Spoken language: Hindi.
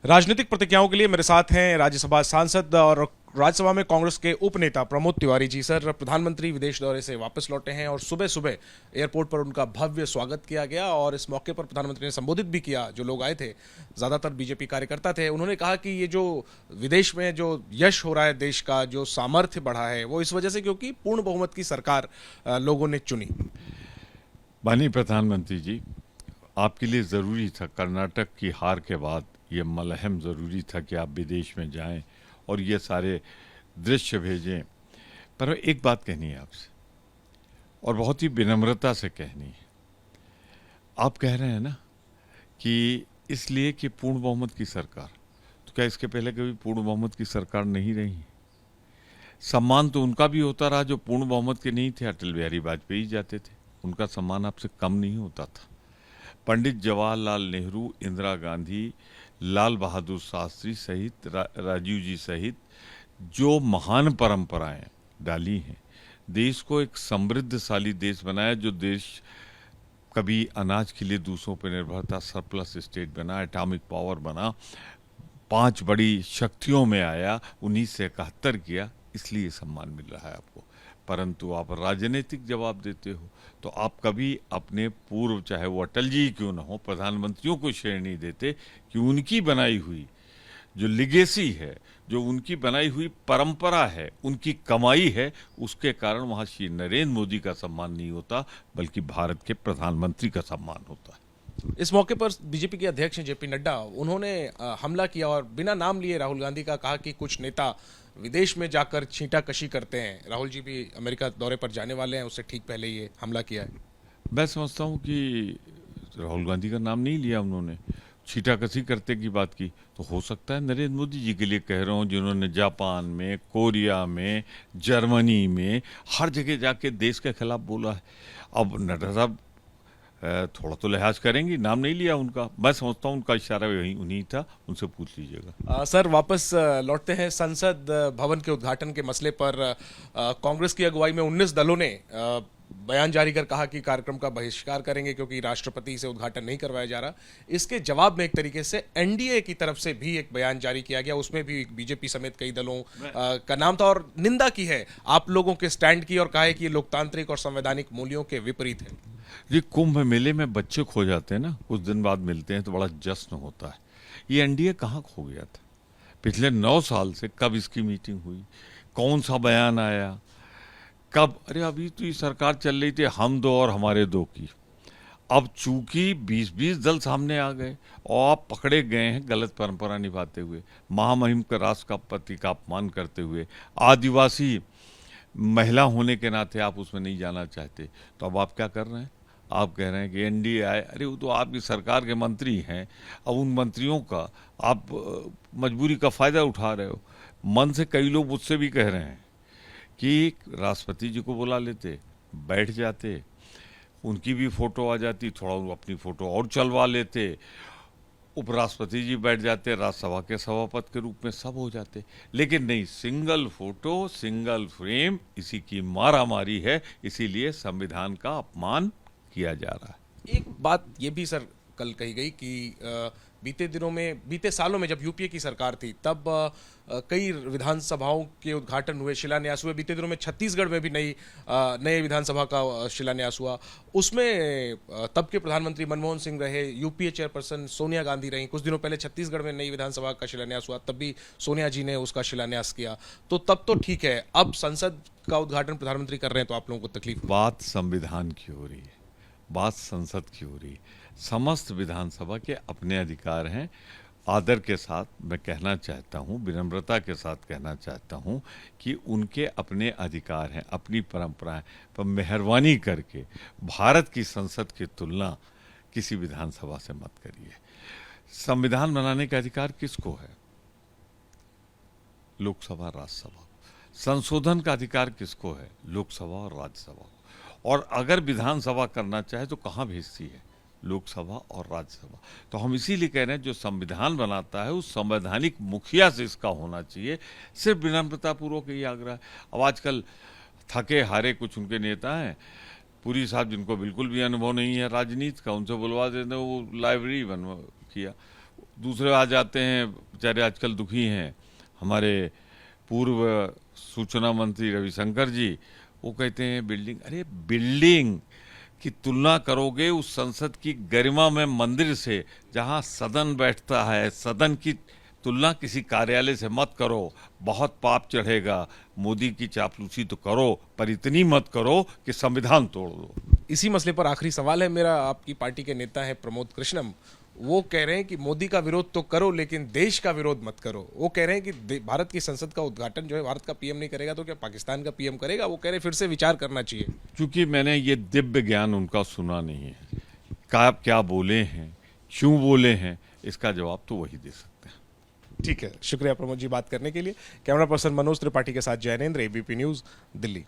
राजनीतिक प्रतिक्रियाओं के लिए मेरे साथ हैं राज्यसभा सांसद और राज्यसभा में कांग्रेस के उपनेता प्रमोद तिवारी जी। सर, प्रधानमंत्री विदेश दौरे से वापस लौटे हैं और सुबह सुबह एयरपोर्ट पर उनका भव्य स्वागत किया गया और इस मौके पर प्रधानमंत्री ने संबोधित भी किया। जो लोग आए थे ज़्यादातर बीजेपी कार्यकर्ता थे। उन्होंने कहा कि ये जो विदेश में जो यश हो रहा है, देश का जो सामर्थ्य बढ़ा है, वो इस वजह से क्योंकि पूर्ण बहुमत की सरकार लोगों ने चुनी। माननीय प्रधानमंत्री जी, आपके लिए ज़रूरी था, कर्नाटक की हार के बाद ये मलहम ज़रूरी था कि आप विदेश में जाएं और ये सारे दृश्य भेजें। पर एक बात कहनी है आपसे, और बहुत ही विनम्रता से कहनी है। आप कह रहे हैं ना कि इसलिए कि पूर्ण बहुमत की सरकार, तो क्या इसके पहले कभी पूर्ण बहुमत की सरकार नहीं रही? सम्मान तो उनका भी होता रहा जो पूर्ण बहुमत के नहीं थे। अटल बिहारी वाजपेयी जाते थे, उनका सम्मान आपसे कम नहीं होता था। पंडित जवाहरलाल नेहरू, इंदिरा गांधी, लाल बहादुर शास्त्री सहित राजीव जी सहित जो महान परंपराएं डाली हैं, देश को एक समृद्धशाली देश बनाया। जो देश कभी अनाज के लिए दूसरों पर निर्भर था, सरप्लस स्टेट बना, एटॉमिक पावर बना, 5 बड़ी शक्तियों में आया, 1971 किया, इसलिए सम्मान मिल रहा है आपको। परंतु आप राजनीतिक जवाब देते हो तो आप कभी अपने पूर्व, चाहे वो अटल जी क्यों ना हो, प्रधानमंत्रियों को श्रेय नहीं देते कि उनकी बनाई हुई जो लिगेसी है, जो उनकी बनाई हुई परंपरा है, उनकी कमाई है, उसके कारण वहाँ श्री नरेंद्र मोदी का सम्मान नहीं होता, बल्कि भारत के प्रधानमंत्री का सम्मान होता है। इस मौके पर बीजेपी के अध्यक्ष जेपी नड्डा, उन्होंने हमला किया और बिना नाम लिए राहुल गांधी का कहा कि कुछ नेता विदेश में जाकर छींटाकशी करते हैं। राहुल जी भी अमेरिका दौरे पर जाने वाले हैं, उससे ठीक पहले ये हमला किया है। मैं समझता हूँ कि राहुल गांधी का नाम नहीं लिया उन्होंने, छींटाकशी करते की बात की, तो हो सकता है नरेंद्र मोदी जी के लिए कह रहा हूँ, जिन्होंने जापान में, कोरिया में, जर्मनी में हर जगह जाके देश के खिलाफ बोला है। अब नड्डा साहब थोड़ा तो लिहाज करेंगी, नाम नहीं लिया उनका। मैं समझता हूँ उनका इशारा वही उन्हीं था, उनसे पूछ लीजिएगा। सर, वापस लौटते हैं संसद भवन के उद्घाटन के मसले पर। कांग्रेस की अगुवाई में 19 दलों ने बयान जारी कर कहा कि कार्यक्रम का बहिष्कार करेंगे क्योंकि राष्ट्रपति से उद्घाटन नहीं करवाया जा रहा। इसके जवाब में एक तरीके से एनडीए की तरफ से भी एक बयान जारी किया गया, उसमें भी बीजेपी समेत कई दलों का नाम था और निंदा की है आप लोगों के स्टैंड की और कहा है कि ये लोकतांत्रिक और संवैधानिक मूल्यों के विपरीत है। जी, कुंभ मेले में बच्चे खो जाते हैं ना, कुछ दिन बाद मिलते हैं तो बड़ा जश्न होता है। ये एनडीए कहाँ खो गया था? पिछले 9 साल से कब इसकी मीटिंग हुई, कौन सा बयान आया, कब? अरे अभी तो ये सरकार चल रही थी हम दो और हमारे दो की। अब चूंकि 20-20 दल सामने आ गए और आप पकड़े गए हैं गलत परंपरा निभाते हुए, महामहिम का राष्ट्रपति का अपमान करते हुए, आदिवासी महिला होने के नाते आप उसमें नहीं जाना चाहते, तो अब आप क्या कर रहे हैं? आप कह रहे हैं कि एनडीए आए। अरे वो तो आपकी सरकार के मंत्री हैं, अब उन मंत्रियों का आप मजबूरी का फ़ायदा उठा रहे हो। मन से कई लोग मुझसे भी कह रहे हैं कि राष्ट्रपति जी को बुला लेते, बैठ जाते, उनकी भी फ़ोटो आ जाती, थोड़ा अपनी फ़ोटो और चलवा लेते, उपराष्ट्रपति जी बैठ जाते, राज्यसभा के सभापति के रूप में, सब हो जाते। लेकिन नहीं, सिंगल फोटो, सिंगल फ्रेम, इसी की मारामारी है, इसीलिए संविधान का अपमान किया जा रहा है। एक बात ये भी सर कल कही गई कि बीते सालों में जब यूपीए की सरकार थी तब कई विधानसभाओं के उद्घाटन हुए, शिलान्यास हुए। बीते दिनों में छत्तीसगढ़ में भी नए विधानसभा का शिलान्यास हुआ। उसमें तब के प्रधानमंत्री मनमोहन सिंह रहे, यूपीए चेयरपर्सन सोनिया गांधी रहीं। कुछ दिनों पहले छत्तीसगढ़ में नई विधानसभा का शिलान्यास हुआ, तब भी सोनिया जी ने उसका शिलान्यास किया। तो तब तो ठीक है, अब संसद का उद्घाटन प्रधानमंत्री कर रहे हैं तो आप लोगों को तकलीफ? बात संविधान की हो रही है, बात संसद की हो रही है। समस्त विधानसभा के अपने अधिकार हैं। आदर के साथ मैं कहना चाहता हूँ, विनम्रता के साथ कहना चाहता हूँ कि उनके अपने अधिकार हैं, अपनी परंपराएं, पर मेहरबानी करके भारत की संसद की तुलना किसी विधानसभा से मत करिए। संविधान बनाने का अधिकार किसको है? लोकसभा, राज्यसभा। संशोधन का अधिकार किसको है? लोकसभा और राज्यसभा। और अगर विधानसभा करना चाहे तो कहाँ भेजती है? लोकसभा और राज्यसभा। तो हम इसीलिए कह रहे हैं जो संविधान बनाता है उस संवैधानिक मुखिया से इसका होना चाहिए। सिर्फ विनम्रतापूर्वक ही आग्रह है। अब आजकल थके हारे कुछ उनके नेता हैं, पुरी साहब जिनको बिल्कुल भी अनुभव नहीं है राजनीति का, उनसे बुलवा देते, वो लाइब्रेरी बन किया, दूसरे आ जाते हैं बेचारे आजकल दुखी हैं, हमारे पूर्व सूचना मंत्री रविशंकर जी, वो कहते हैं बिल्डिंग, अरे बिल्डिंग की तुलना करोगे उस संसद की गरिमा में मंदिर से जहां सदन बैठता है, सदन की तुलना किसी कार्यालय से मत करो, बहुत पाप चढ़ेगा। मोदी की चापलूसी तो करो पर इतनी मत करो कि संविधान तोड़ दो। इसी मसले पर आखिरी सवाल है मेरा, आपकी पार्टी के नेता है प्रमोद कृष्णम, वो कह रहे हैं कि मोदी का विरोध तो करो लेकिन देश का विरोध मत करो। वो कह रहे हैं कि भारत की संसद का उद्घाटन जो है भारत का पीएम नहीं करेगा तो क्या पाकिस्तान का पीएम करेगा। वो कह रहे हैं फिर से विचार करना चाहिए। क्योंकि मैंने ये दिव्य ज्ञान उनका सुना नहीं है, क्या बोले हैं, क्यों बोले हैं, इसका जवाब तो वही दे सकते हैं। ठीक है, शुक्रिया प्रमोद जी बात करने के लिए। कैमरा पर्सन मनोज त्रिपाठी के साथ जैनेंद्र, एबीपी न्यूज, दिल्ली।